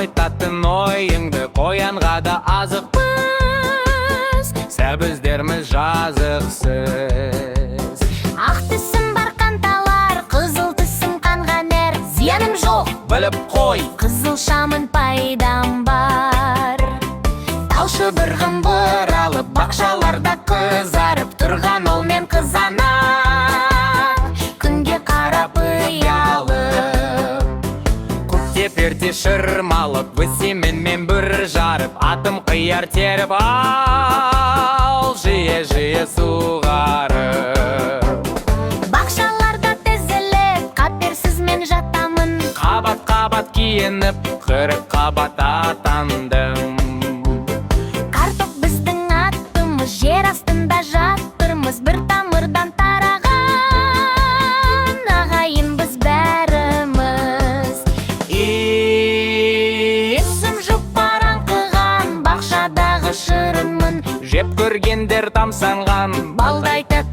айтатын ойыңды, қоянға да азықпыз, сәбіздеріміз жазықсыз. Ақ түсім бар қанталар, қызыл түсім қанғанер, зияным жоқ, Біліп қой, қызыл шамын пайдам бар. талшы бір ғымбыр алып, бақшаларда қызарып тұрған ол мен қызанақ, Күнге қарап ұялып, көктеп ерте шырмалып, өсемен бір жарып, атым қияр теріп ал, жиі суғарып. бақшаларда тізіліп, қаперсіз мен жатамын. Қабат киініп, 40 қабат атандым. Картоп біздің атымыз, жер астында жатырмыз, бір тамырдан тараған ағайын біз бәріміз. Есім жұпар аңқыған, бақшадағы шырынмын, Жеп көргендер тамсанған, балдай тәтті